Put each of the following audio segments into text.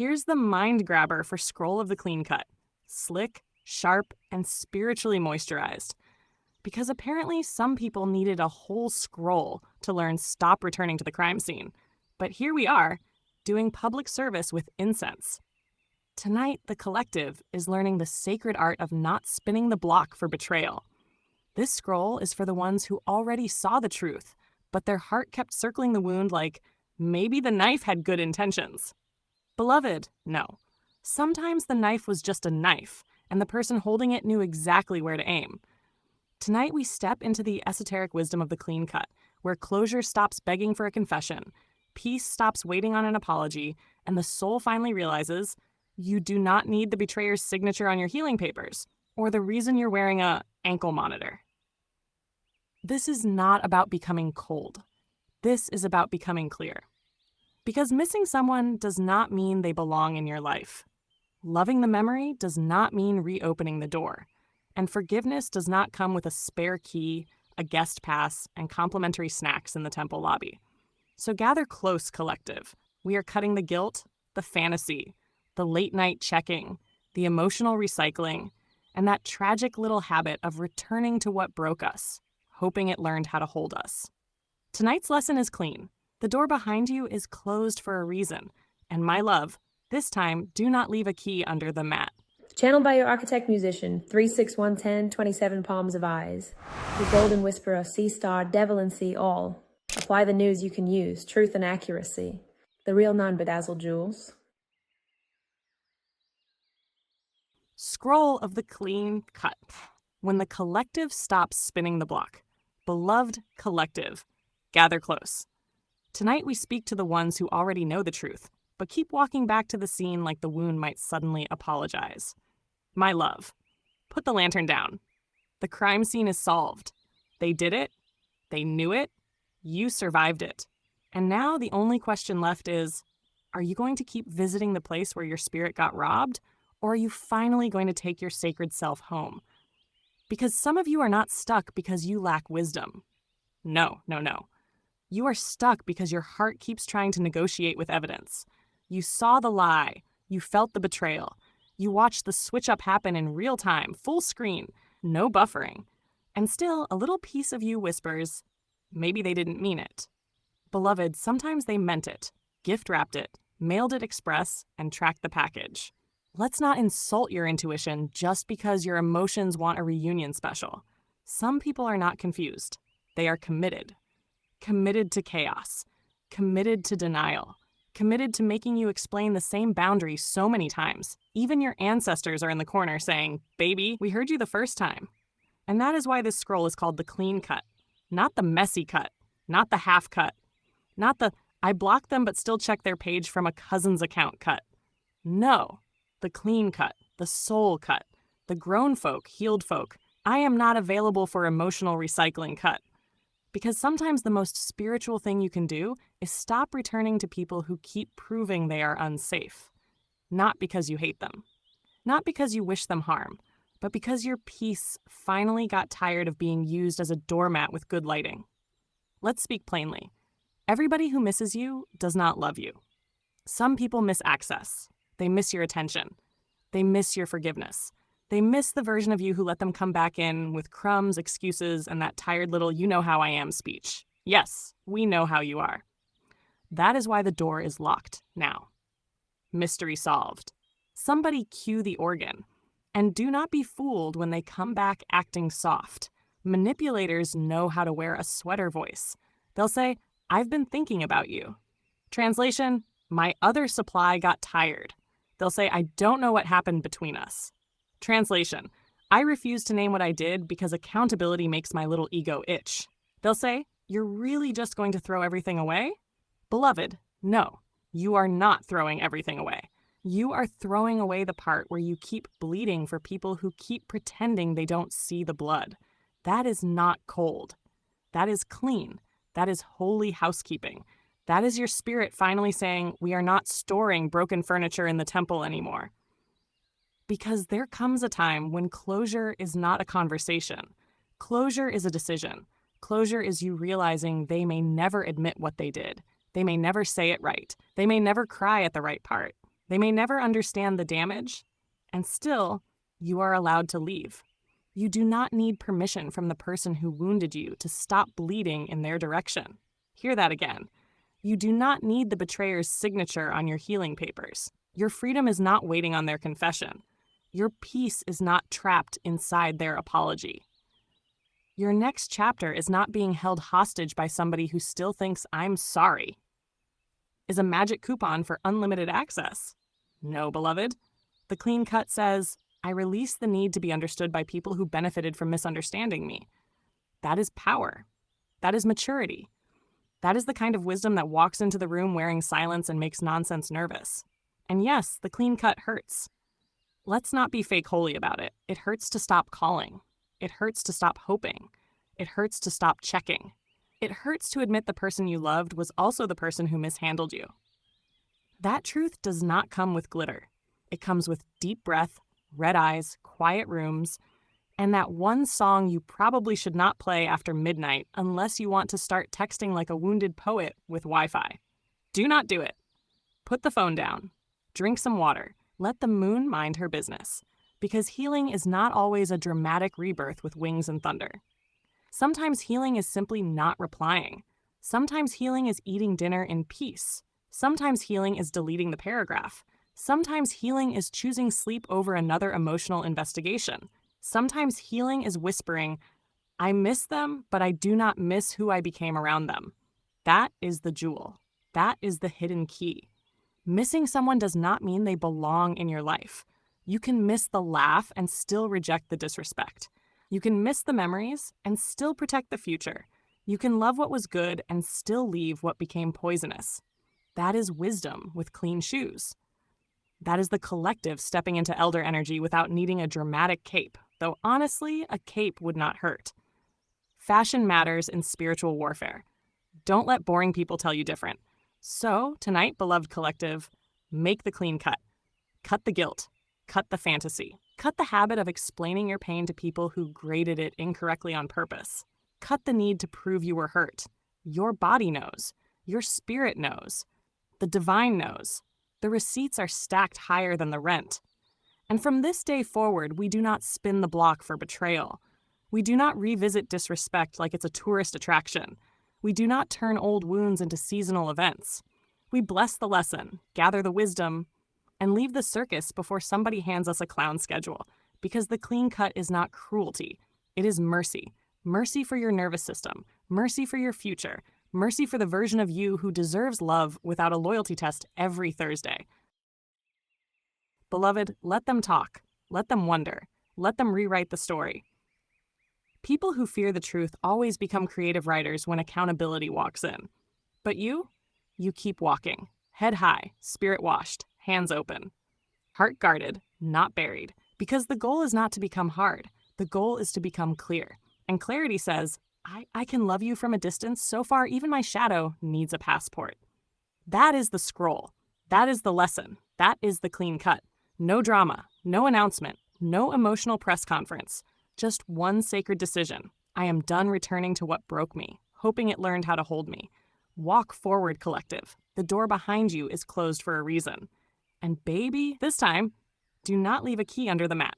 Here's the mind grabber for Scroll of the Clean Cut. Slick, sharp, and spiritually moisturized. Because apparently some people needed a whole scroll to learn stop returning to the crime scene. But here we are, doing public service with incense. Tonight, the collective is learning the sacred art of not spinning the block for betrayal. This scroll is for the ones who already saw the truth, but their heart kept circling the wound like, maybe the knife had good intentions. Beloved, no. Sometimes the knife was just a knife, and the person holding it knew exactly where to aim. Tonight we step into the esoteric wisdom of the clean cut, where closure stops begging for a confession, peace stops waiting on an apology, and the soul finally realizes you do not need the betrayer's signature on your healing papers, or the reason you're wearing a ankle monitor. This is not about becoming cold. This is about becoming clear. Because missing someone does not mean they belong in your life. Loving the memory does not mean reopening the door. And forgiveness does not come with a spare key, a guest pass, and complimentary snacks in the temple lobby. So gather close, collective. We are cutting the guilt, the fantasy, the late-night checking, the emotional recycling, and that tragic little habit of returning to what broke us, hoping it learned how to hold us. Tonight's lesson is clean. The door behind you is closed for a reason. And my love, this time, do not leave a key under the mat. Channeled by your architect musician, 36110, 27 palms of eyes. The golden whisperer, sea star, Devalan, see all. Apply the news you can use, truth and accuracy. The real non-bedazzled jewels. Scroll of the clean cut. When the collective stops spinning the block. Beloved collective, gather close. Tonight we speak to the ones who already know the truth, but keep walking back to the scene like the wound might suddenly apologize. My love, put the lantern down. The crime scene is solved. They did it. They knew it. You survived it. And now the only question left is, are you going to keep visiting the place where your spirit got robbed, or are you finally going to take your sacred self home? Because some of you are not stuck because you lack wisdom. No. You are stuck because your heart keeps trying to negotiate with evidence. You saw the lie. You felt the betrayal. You watched the switch-up happen in real time, full screen, no buffering. And still, a little piece of you whispers, maybe they didn't mean it. Beloved, sometimes they meant it, gift-wrapped it, mailed it express, and tracked the package. Let's not insult your intuition just because your emotions want a reunion special. Some people are not confused. They are committed. Committed to chaos. Committed to denial. Committed to making you explain the same boundary so many times. Even your ancestors are in the corner saying, baby, we heard you the first time. And that is why this scroll is called the clean cut. Not the messy cut. Not the half cut. Not the, I blocked them but still check their page from a cousin's account cut. No. The clean cut. The soul cut. The grown folk, healed folk. I am not available for emotional recycling cut. Because sometimes the most spiritual thing you can do is stop returning to people who keep proving they are unsafe. Not because you hate them. Not because you wish them harm, but because your peace finally got tired of being used as a doormat with good lighting. Let's speak plainly. Everybody who misses you does not love you. Some people miss access. They miss your attention. They miss your forgiveness. They miss the version of you who let them come back in with crumbs, excuses, and that tired little you know how I am speech. Yes, we know how you are. That is why the door is locked now. Mystery solved. Somebody cue the organ. And do not be fooled when they come back acting soft. Manipulators know how to wear a sweater voice. They'll say, I've been thinking about you. Translation, my other supply got tired. They'll say, I don't know what happened between us. Translation, I refuse to name what I did because accountability makes my little ego itch. They'll say, you're really just going to throw everything away? Beloved, no, you are not throwing everything away. You are throwing away the part where you keep bleeding for people who keep pretending they don't see the blood. That is not cold. That is clean. That is holy housekeeping. That is your spirit finally saying, we are not storing broken furniture in the temple anymore. Because there comes a time when closure is not a conversation. Closure is a decision. Closure is you realizing they may never admit what they did. They may never say it right. They may never cry at the right part. They may never understand the damage, and still, you are allowed to leave. You do not need permission from the person who wounded you to stop bleeding in their direction. Hear that again. You do not need the betrayer's signature on your healing papers. Your freedom is not waiting on their confession. Your peace is not trapped inside their apology. Your next chapter is not being held hostage by somebody who still thinks I'm sorry. Is a magic coupon for unlimited access? No, beloved. The clean cut says, I release the need to be understood by people who benefited from misunderstanding me. That is power. That is maturity. That is the kind of wisdom that walks into the room wearing silence and makes nonsense nervous. And yes, the clean cut hurts. Let's not be fake holy about it. It hurts to stop calling. It hurts to stop hoping. It hurts to stop checking. It hurts to admit the person you loved was also the person who mishandled you. That truth does not come with glitter. It comes with deep breath, red eyes, quiet rooms, and that one song you probably should not play after midnight unless you want to start texting like a wounded poet with Wi-Fi. Do not do it. Put the phone down. Drink some water. Let the moon mind her business. Because healing is not always a dramatic rebirth with wings and thunder. Sometimes healing is simply not replying. Sometimes healing is eating dinner in peace. Sometimes healing is deleting the paragraph. Sometimes healing is choosing sleep over another emotional investigation. Sometimes healing is whispering, I miss them, but I do not miss who I became around them. That is the jewel. That is the hidden key. Missing someone does not mean they belong in your life. You can miss the laugh and still reject the disrespect. You can miss the memories and still protect the future. You can love what was good and still leave what became poisonous. That is wisdom with clean shoes. That is the collective stepping into elder energy without needing a dramatic cape, though honestly, a cape would not hurt. Fashion matters in spiritual warfare. Don't let boring people tell you different. So, tonight, beloved collective, make the clean cut. Cut the guilt. Cut the fantasy. Cut the habit of explaining your pain to people who graded it incorrectly on purpose. Cut the need to prove you were hurt. Your body knows. Your spirit knows. The divine knows. The receipts are stacked higher than the rent. And from this day forward, we do not spin the block for betrayal. We do not revisit disrespect like it's a tourist attraction. We do not turn old wounds into seasonal events. We bless the lesson, gather the wisdom, and leave the circus before somebody hands us a clown schedule, because the clean cut is not cruelty. It is mercy. Mercy for your nervous system. Mercy for your future. Mercy for the version of you who deserves love without a loyalty test every Thursday. Beloved, let them talk. Let them wonder. Let them rewrite the story. People who fear the truth always become creative writers when accountability walks in. But you keep walking. Head high, spirit washed, hands open. Heart guarded, not buried. Because the goal is not to become hard. The goal is to become clear. And clarity says, I can love you from a distance so far even my shadow needs a passport. That is the scroll. That is the lesson. That is the clean cut. No drama, no announcement, no emotional press conference. Just one sacred decision. I am done returning to what broke me, hoping it learned how to hold me. Walk forward, collective. The door behind you is closed for a reason. And baby, this time, do not leave a key under the mat.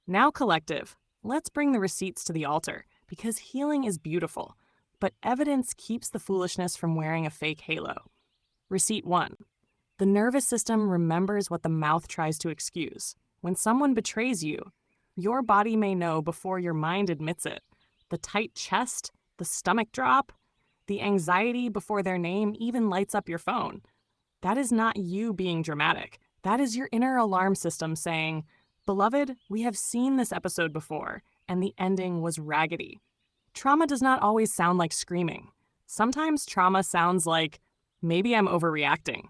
Now, collective, let's bring the receipts to the altar, because healing is beautiful, but evidence keeps the foolishness from wearing a fake halo. Receipt 1. The nervous system remembers what the mouth tries to excuse. When someone betrays you, your body may know before your mind admits it. The tight chest, the stomach drop, the anxiety before their name even lights up your phone. That is not you being dramatic. That is your inner alarm system saying, Beloved, we have seen this episode before, and the ending was raggedy. Trauma does not always sound like screaming. Sometimes trauma sounds like, maybe I'm overreacting.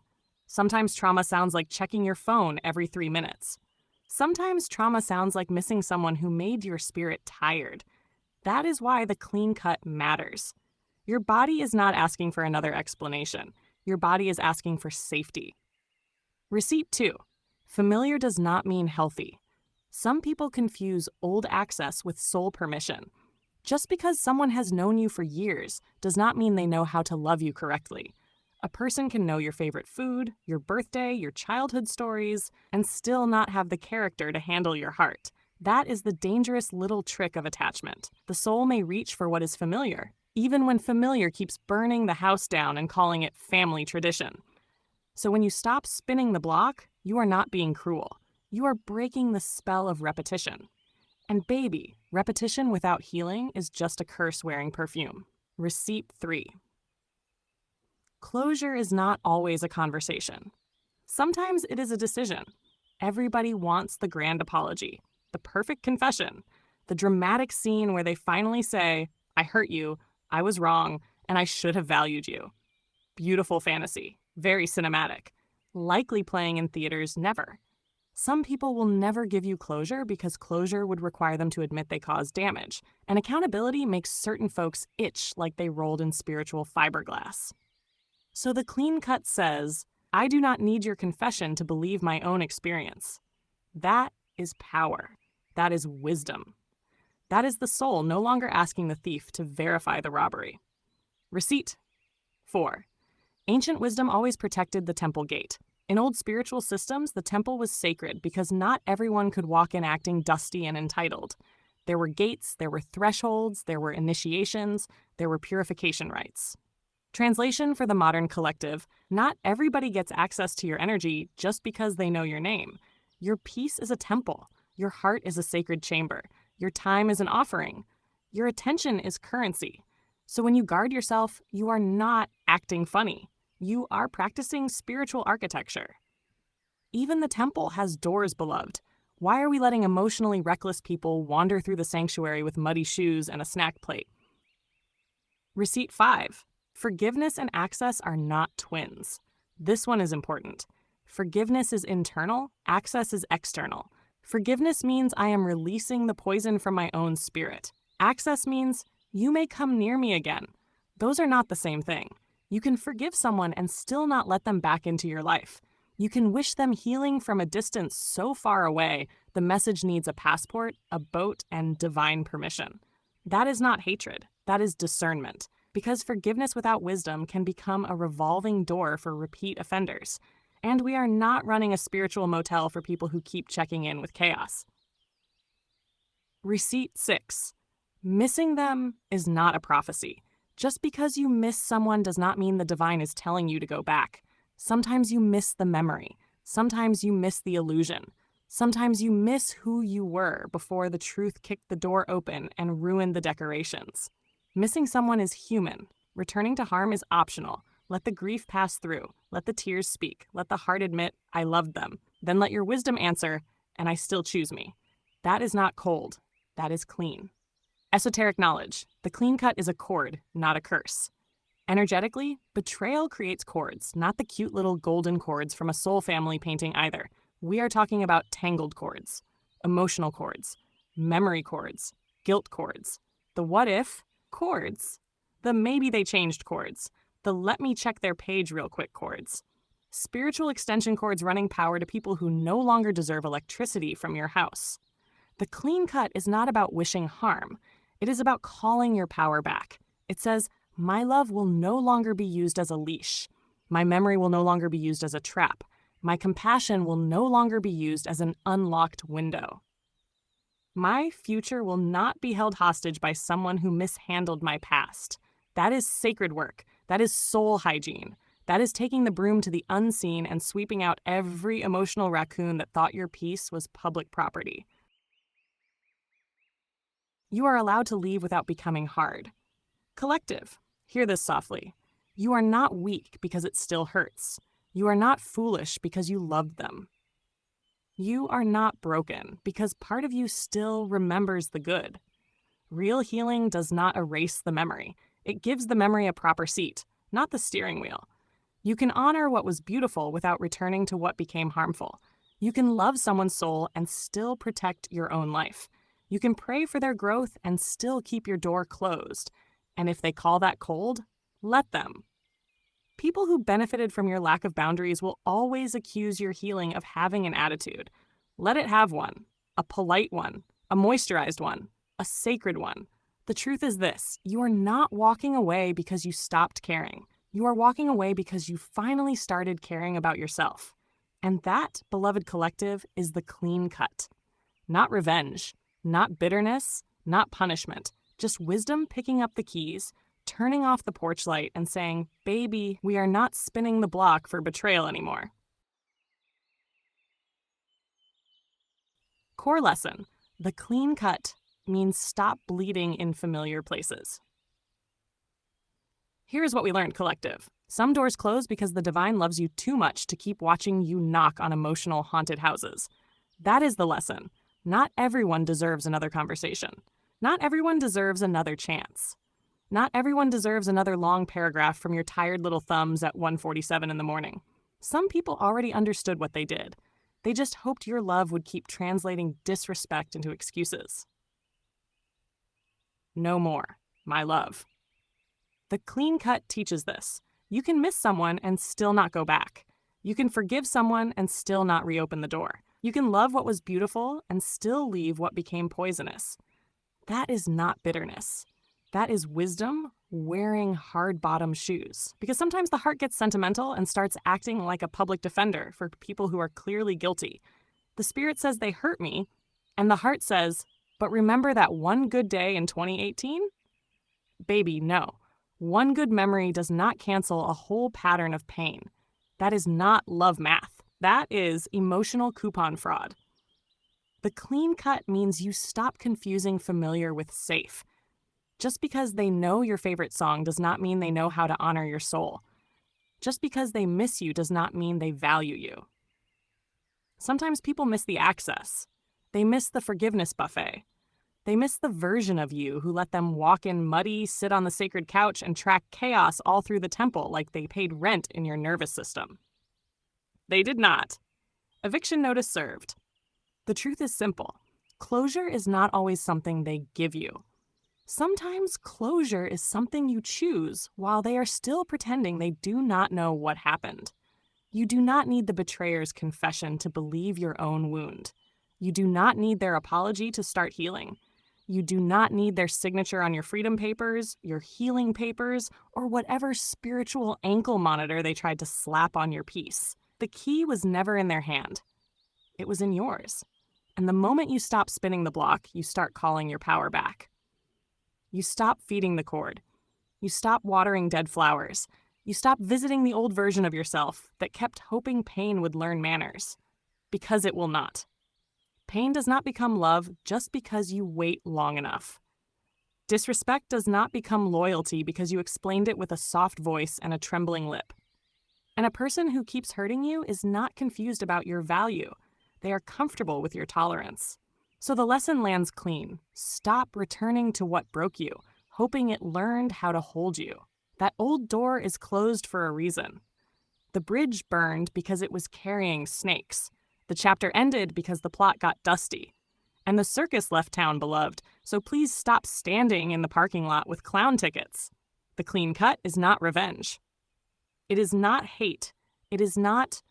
Sometimes trauma sounds like checking your phone every 3 minutes. Sometimes trauma sounds like missing someone who made your spirit tired. That is why the clean cut matters. Your body is not asking for another explanation. Your body is asking for safety. Receipt 2. Familiar does not mean healthy. Some people confuse old access with soul permission. Just because someone has known you for years does not mean they know how to love you correctly. A person can know your favorite food, your birthday, your childhood stories, and still not have the character to handle your heart. That is the dangerous little trick of attachment. The soul may reach for what is familiar, even when familiar keeps burning the house down and calling it family tradition. So when you stop spinning the block, you are not being cruel. You are breaking the spell of repetition. And baby, repetition without healing is just a curse wearing perfume. Receipt 3. Closure is not always a conversation. Sometimes it is a decision. Everybody wants the grand apology, the perfect confession, the dramatic scene where they finally say, I hurt you, I was wrong, and I should have valued you. Beautiful fantasy, very cinematic, likely playing in theaters never. Some people will never give you closure because closure would require them to admit they caused damage, and accountability makes certain folks itch like they rolled in spiritual fiberglass. So the clean cut says, I do not need your confession to believe my own experience. That is power. That is wisdom. That is the soul no longer asking the thief to verify the robbery. Receipt 4. Ancient wisdom always protected the temple gate. In old spiritual systems, the temple was sacred because not everyone could walk in acting dusty and entitled. There were gates, there were thresholds, there were initiations, there were purification rites. Translation for the modern collective, not everybody gets access to your energy just because they know your name. Your peace is a temple. Your heart is a sacred chamber. Your time is an offering. Your attention is currency. So when you guard yourself, you are not acting funny. You are practicing spiritual architecture. Even the temple has doors, beloved. Why are we letting emotionally reckless people wander through the sanctuary with muddy shoes and a snack plate? Receipt 5. Forgiveness and access are not twins. This one is important. Forgiveness is internal, access is external. Forgiveness means I am releasing the poison from my own spirit. Access means you may come near me again. Those are not the same thing. You can forgive someone and still not let them back into your life. You can wish them healing from a distance so far away, the message needs a passport, a boat, and divine permission. That is not hatred. That is discernment. Because forgiveness without wisdom can become a revolving door for repeat offenders. And we are not running a spiritual motel for people who keep checking in with chaos. Receipt 6. Missing them is not a prophecy. Just because you miss someone does not mean the divine is telling you to go back. Sometimes you miss the memory. Sometimes you miss the illusion. Sometimes you miss who you were before the truth kicked the door open and ruined the decorations. Missing someone is human. Returning to harm is optional. Let the grief pass through. Let the tears speak. Let the heart admit, I loved them. Then let your wisdom answer, and I still choose me. That is not cold. That is clean. Esoteric knowledge. The clean cut is a cord, not a curse. Energetically, betrayal creates cords, not the cute little golden cords from a soul family painting either. We are talking about tangled cords, emotional cords, memory cords, guilt cords, the what if cords, the maybe they changed cords, the let me check their page real quick cords. Spiritual extension cords running power to people who no longer deserve electricity from your house. The clean cut is not about wishing harm. It is about calling your power back. It says, my love will no longer be used as a leash. My memory will no longer be used as a trap. My compassion will no longer be used as an unlocked window. My future will not be held hostage by someone who mishandled my past. That is sacred work. That is soul hygiene. That is taking the broom to the unseen and sweeping out every emotional raccoon that thought your peace was public property. You are allowed to leave without becoming hard. Collective, hear this softly. You are not weak because it still hurts. You are not foolish because you loved them. You are not broken because part of you still remembers the good. Real healing does not erase the memory. It gives the memory a proper seat, not the steering wheel. You can honor what was beautiful without returning to what became harmful. You can love someone's soul and still protect your own life. You can pray for their growth and still keep your door closed. And if they call that cold, let them. People who benefited from your lack of boundaries will always accuse your healing of having an attitude. Let it have one, a polite one, a moisturized one, a sacred one. The truth is this, you are not walking away because you stopped caring. You are walking away because you finally started caring about yourself. And that, beloved collective, is the clean cut. Not revenge, not bitterness, not punishment, just wisdom picking up the keys, turning off the porch light and saying, baby, we are not spinning the block for betrayal anymore. Core lesson: the clean cut means stop bleeding in familiar places. Here's what we learned, collective. Some doors close because the divine loves you too much to keep watching you knock on emotional haunted houses. That is the lesson. Not everyone deserves another conversation. Not everyone deserves another chance. Not everyone deserves another long paragraph from your tired little thumbs at 1:47 in the morning. Some people already understood what they did. They just hoped your love would keep translating disrespect into excuses. No more, my love. The clean cut teaches this. You can miss someone and still not go back. You can forgive someone and still not reopen the door. You can love what was beautiful and still leave what became poisonous. That is not bitterness. That is wisdom wearing hard-bottom shoes. Because sometimes the heart gets sentimental and starts acting like a public defender for people who are clearly guilty. The spirit says they hurt me, and the heart says, but remember that one good day in 2018? Baby, no. One good memory does not cancel a whole pattern of pain. That is not love math. That is emotional coupon fraud. The clean cut means you stop confusing familiar with safe. Just because they know your favorite song does not mean they know how to honor your soul. Just because they miss you does not mean they value you. Sometimes people miss the access. They miss the forgiveness buffet. They miss the version of you who let them walk in muddy, sit on the sacred couch, and track chaos all through the temple like they paid rent in your nervous system. They did not. Eviction notice served. The truth is simple. Closure is not always something they give you. Sometimes closure is something you choose while they are still pretending they do not know what happened. You do not need the betrayer's confession to believe your own wound. You do not need their apology to start healing. You do not need their signature on your freedom papers, your healing papers, or whatever spiritual ankle monitor they tried to slap on your piece. The key was never in their hand. It was in yours. And the moment you stop spinning the block, you start calling your power back. You stop feeding the cord. You stop watering dead flowers. You stop visiting the old version of yourself that kept hoping pain would learn manners. Because it will not. Pain does not become love just because you wait long enough. Disrespect does not become loyalty because you explained it with a soft voice and a trembling lip. And a person who keeps hurting you is not confused about your value. They are comfortable with your tolerance. So the lesson lands clean. Stop returning to what broke you, hoping it learned how to hold you. That old door is closed for a reason. The bridge burned because it was carrying snakes. The chapter ended because the plot got dusty. And the circus left town, beloved, so please stop standing in the parking lot with clown tickets. The clean cut is not revenge. It is not hate. It is not,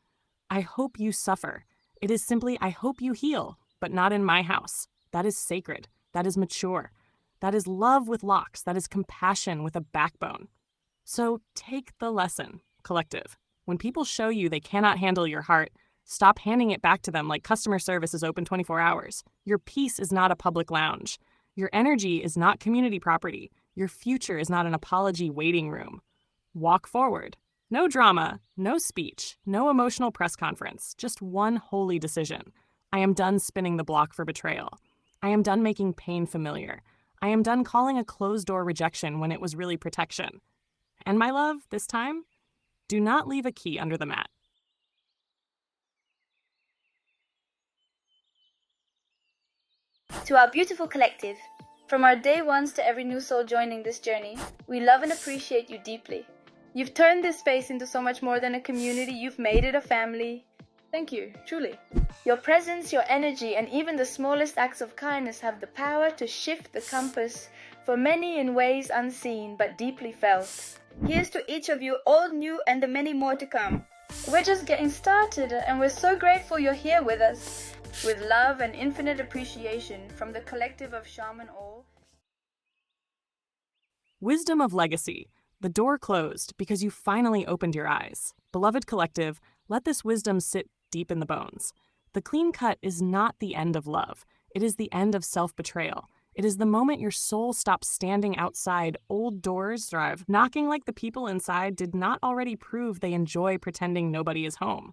I hope you suffer. It is simply, I hope you heal, but not in my house. That is sacred. That is mature. That is love with locks. That is compassion with a backbone. So take the lesson, collective. When people show you they cannot handle your heart, stop handing it back to them like customer service is open 24 hours. Your peace is not a public lounge. Your energy is not community property. Your future is not an apology waiting room. Walk forward. No drama, no speech, no emotional press conference, just one holy decision. I am done spinning the block for betrayal. I am done making pain familiar. I am done calling a closed-door rejection when it was really protection. And my love, this time, do not leave a key under the mat. To our beautiful collective, from our day ones to every new soul joining this journey, we love and appreciate you deeply. You've turned this space into so much more than a community. You've made it a family. Thank you, truly. Your presence, your energy, and even the smallest acts of kindness have the power to shift the compass for many in ways unseen but deeply felt. Here's to each of you, all new and the many more to come. We're just getting started, and we're so grateful you're here with us. With love and infinite appreciation from the collective of Shaman Ahll. Wisdom of legacy. The door closed because you finally opened your eyes. Beloved collective, let this wisdom sit deep in the bones. The clean cut is not the end of love. It is the end of self-betrayal. It is the moment your soul stops standing outside old doors, knocking like the people inside did not already prove they enjoy pretending nobody is home.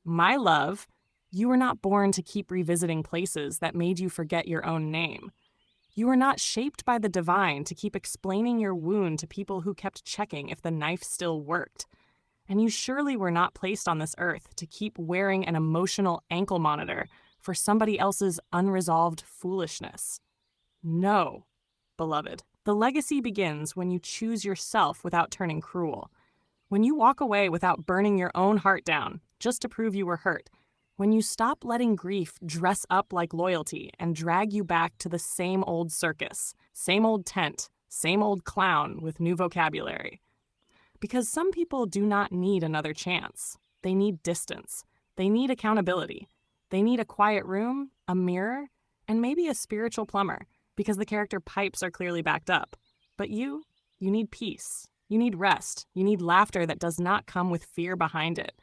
My love, you were not born to keep revisiting places that made you forget your own name. You were not shaped by the divine to keep explaining your wound to people who kept checking if the knife still worked. And you surely were not placed on this earth to keep wearing an emotional ankle monitor for somebody else's unresolved foolishness. No, beloved. The legacy begins when you choose yourself without turning cruel. When you walk away without burning your own heart down just to prove you were hurt. When you stop letting grief dress up like loyalty and drag you back to the same old circus, same old tent, same old clown with new vocabulary. Because some people do not need another chance. They need distance. They need accountability. They need a quiet room, a mirror, and maybe a spiritual plumber, because the character pipes are clearly backed up. But you need peace. You need rest. You need laughter that does not come with fear behind it.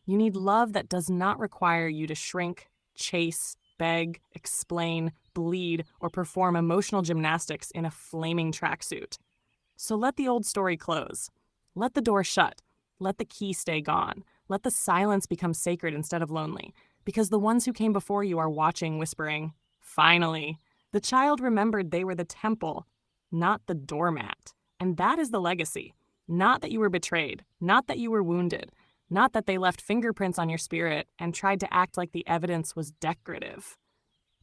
You need love that does not require you to shrink, chase, beg, explain, bleed, or perform emotional gymnastics in a flaming tracksuit. So let the old story close. Let the door shut. Let the key stay gone. Let the silence become sacred instead of lonely, because the ones who came before you are watching, whispering, "Finally." The child remembered they were the temple, not the doormat. And that is the legacy. Not that you were betrayed, not that you were wounded, not that they left fingerprints on your spirit and tried to act like the evidence was decorative.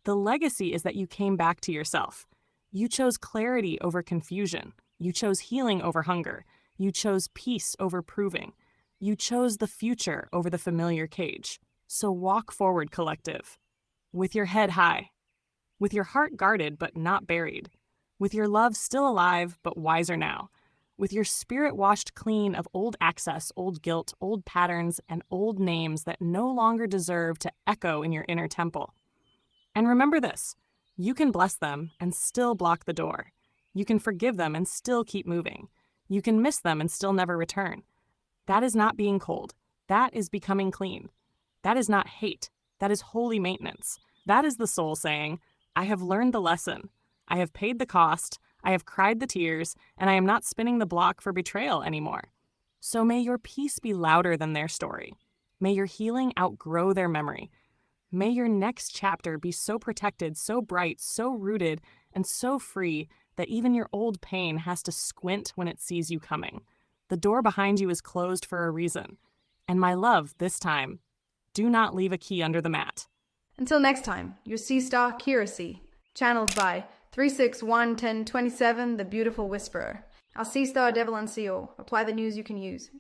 The legacy is that you came back to yourself. You chose clarity over confusion. You chose healing over hunger. You chose peace over proving. You chose the future over the familiar cage. So walk forward, collective. With your head high. With your heart guarded but not buried. With your love still alive but wiser now. With your spirit washed clean of old access, old guilt, old patterns, and old names that no longer deserve to echo in your inner temple. And remember this, you can bless them and still block the door. You can forgive them and still keep moving. You can miss them and still never return. That is not being cold. That is becoming clean. That is not hate. That is holy maintenance. That is the soul saying, I have learned the lesson. I have paid the cost. I have cried the tears, and I am not spinning the block for betrayal anymore. So may your peace be louder than their story. May your healing outgrow their memory. May your next chapter be so protected, so bright, so rooted, and so free that even your old pain has to squint when it sees you coming. The door behind you is closed for a reason. And my love, this time, do not leave a key under the mat. Until next time, your Sea Star Curacy, channeled by 3611027, the Beautiful Whisperer. Our Sea Star Devalan CO. Apply the news you can use.